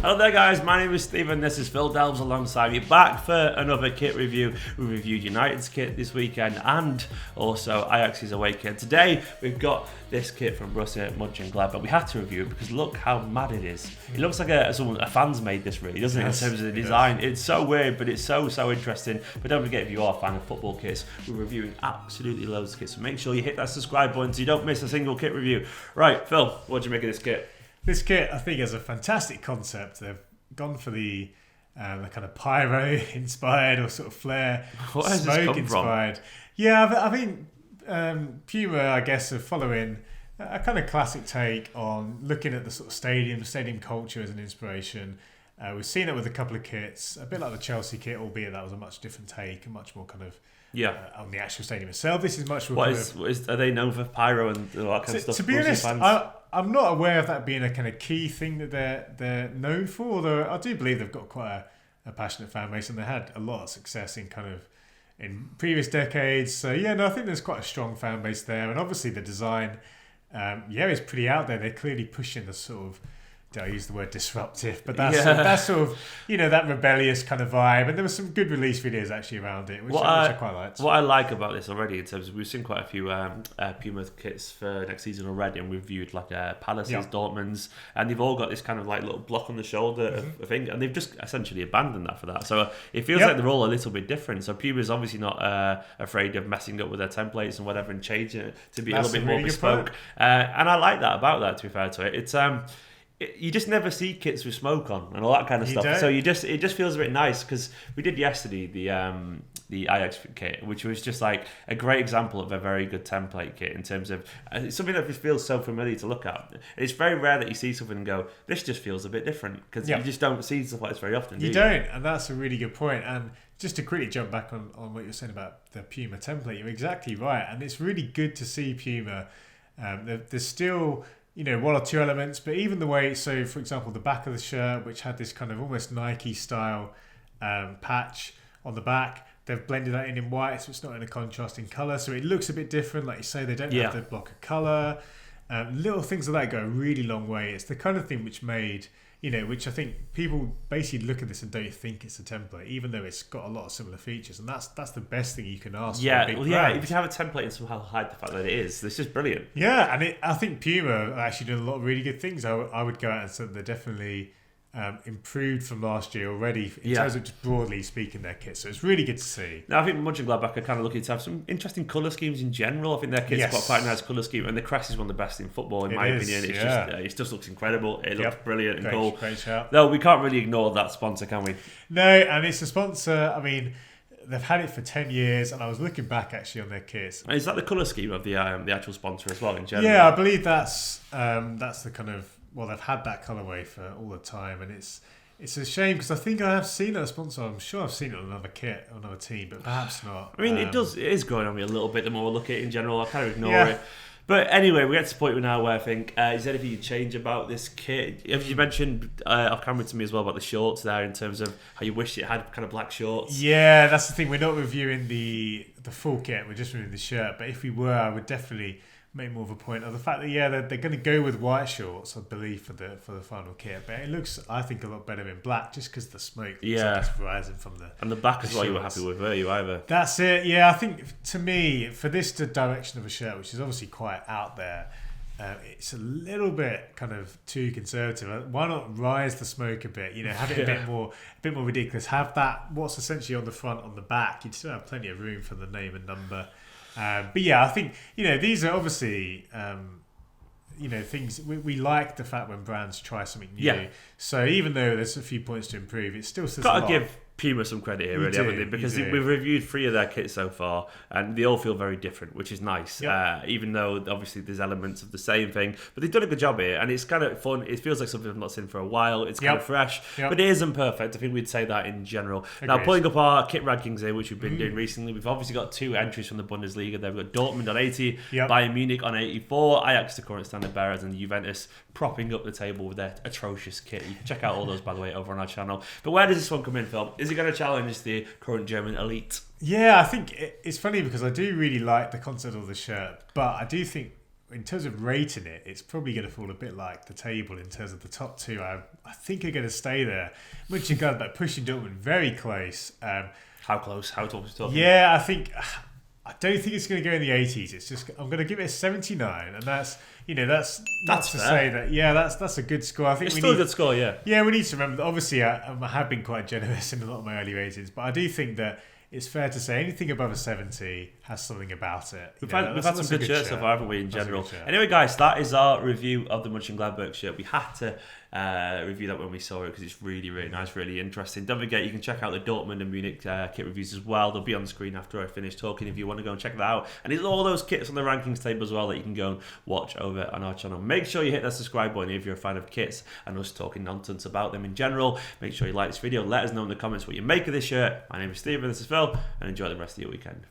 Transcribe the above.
Hello there guys, my name is Stephen, this is Phil Delves alongside me, back for another kit review. We reviewed United's kit this weekend and also Ajax's away kit. Today we've got this kit from Borussia Monchengladbach. We have to review it because look how mad it is. It looks like a fan's made this really, doesn't it, in terms of the design. It's so weird, but it's so interesting. But don't forget, if you are a fan of football kits, we're reviewing absolutely loads of kits, so make sure you hit that subscribe button so you don't miss a single kit review. Right, Phil, what do you make of this kit? This kit, I think, is a fantastic concept. They've gone for the kind of pyro-inspired or sort of flare, smoke-inspired. Yeah, I think PUMA, I guess, are following a kind of classic take on looking at the sort of stadium culture as an inspiration. We've seen it with a couple of kits, a bit like the Chelsea kit, albeit that was a much different take, a much more kind of on the actual stadium itself. This is much more. Are they known for pyro and all that kind of stuff? To be honest, I'm not aware of that being a kind of key thing that they're known for. Although I do believe they've got quite a passionate fan base, and they had a lot of success in previous decades. So I think there's quite a strong fan base there, and obviously the design, is pretty out there. They're clearly pushing the sort of, I use the word disruptive, but that's sort of that rebellious kind of vibe, and there were some good release videos actually around it, which I quite liked. What I like about this already, in terms of, we've seen quite a few Puma kits for next season already, and we've viewed like Palace's, Dortmund's, and they've all got this kind of like little block on the shoulder of thing, and they've just essentially abandoned that for that. So it feels like they're all a little bit different. So Puma's obviously not afraid of messing up with their templates and whatever, and changing it to be a little bit more bespoke. And I like that about that. To be fair to it, it's you just never see kits with smoke on and all that kind of stuff. Don't. So it just feels a bit nice, because we did yesterday the Ajax kit, which was just like a great example of a very good template kit in terms of it's something that just feels so familiar to look at. It's very rare that you see something and go, this just feels a bit different, because you just don't see stuff like this very often. You don't, and that's a really good point. And just to quickly jump back on what you were saying about the Puma template, you're exactly right, and it's really good to see Puma. There's still one or two elements, but even the way, so for example, the back of the shirt, which had this kind of almost Nike style patch on the back, they've blended that in white, so it's not in a contrasting colour, so it looks a bit different. Like you say, they don't have the block of colour. Little things like that go a really long way. It's the kind of thing which made, which I think people basically look at this and don't think it's a template, even though it's got a lot of similar features, and that's the best thing you can ask for a big brand. If you have a template and somehow hide the fact that it is, it's just brilliant. Yeah, and I think Puma are actually doing a lot of really good things. I would go out and say that they're definitely improved from last year already in terms of just broadly speaking their kits, so it's really good to see. Now I think Monchengladbach are kind of looking to have some interesting colour schemes in general. I think their kit's got quite a nice colour scheme, and the crest is one of the best in football in my opinion. It's just it just looks incredible. It looks brilliant and cool. Great shout. No, we can't really ignore that sponsor, can we? No, and it's a sponsor. I mean, they've had it for 10 years, and I was looking back actually on their kits. And is that the colour scheme of the actual sponsor as well in general? Yeah, I believe that's the kind of, they've had that colourway for all the time, and it's a shame, because I think I have seen it as a sponsor. I'm sure I've seen it on another kit, on another team, but perhaps not. I mean, it is growing on me a little bit the more I look at it in general. I kind of ignore it. But anyway, we get to the point now where I think, is there anything you change about this kit? Have you mentioned off camera to me as well about the shorts there, in terms of how you wish it had kind of black shorts? Yeah, that's the thing. We're not reviewing the full kit. We're just reviewing the shirt. But if we were, I would definitely make more of a point of the fact that they're going to go with white shorts, I believe, for the final kit, but it looks, I think, a lot better in black, just because the smoke looks like it's rising from and the back as well. You were happy with, were you either? That's it. Yeah, I think to me, for this direction of a shirt, which is obviously quite out there, it's a little bit kind of too conservative. Why not rise the smoke a bit? Have it a bit more ridiculous. Have that what's essentially on the front, on the back. You'd still have plenty of room for the name and number. But I think these are obviously things we like, the fact when brands try something new. Yeah. So even though there's a few points to improve, it still says gotta give Puma some credit here, really, haven't they? Because we've reviewed 3 of their kits so far, and they all feel very different, which is nice. Yep. Even though obviously there's elements of the same thing, but they've done a good job here, and it's kind of fun. It feels like something I've not seen for a while. It's kind of fresh, but it isn't perfect. I think we'd say that in general. Agreed. Now, pulling up our kit rankings here, which we've been doing recently, we've obviously got 2 entries from the Bundesliga. They've got Dortmund on 80, Bayern Munich on 84, Ajax the current standard bearers, and Juventus propping up the table with their atrocious kit. You can check out all those, by the way, over on our channel. But where does this one come in, Phil? Is it going to challenge the current German elite? Yeah, I think it's funny, because I do really like the concept of the shirt, but I do think in terms of rating it, it's probably going to fall a bit like the table in terms of the top two. I think are going to stay there. Mönchengladbach pushing Dortmund very close. How close? How tall is talking? Yeah, I don't think it's going to go in the 80s. It's just I'm going to give it a 79, and that's not to say that. Yeah, that's a good score. I think it's still a good score. Yeah. Yeah, we need to remember that obviously I have been quite generous in a lot of my early ratings, but I do think that it's fair to say anything above a 70 has something about it. We've had some good shirts so far, haven't we, in general? Anyway, guys, that is our review of the Mönchengladbach shirt. We had to review that when we saw it because it's really, really nice, really interesting. Don't forget, you can check out the Dortmund and Munich kit reviews as well. They'll be on the screen after I finish talking if you want to go and check that out. And there's all those kits on the rankings table as well that you can go and watch over on our channel. Make sure you hit that subscribe button if you're a fan of kits and us talking nonsense about them in general. Make sure you like this video. Let us know in the comments what you make of this shirt. My name is Stephen, this is Phil, and enjoy the rest of your weekend.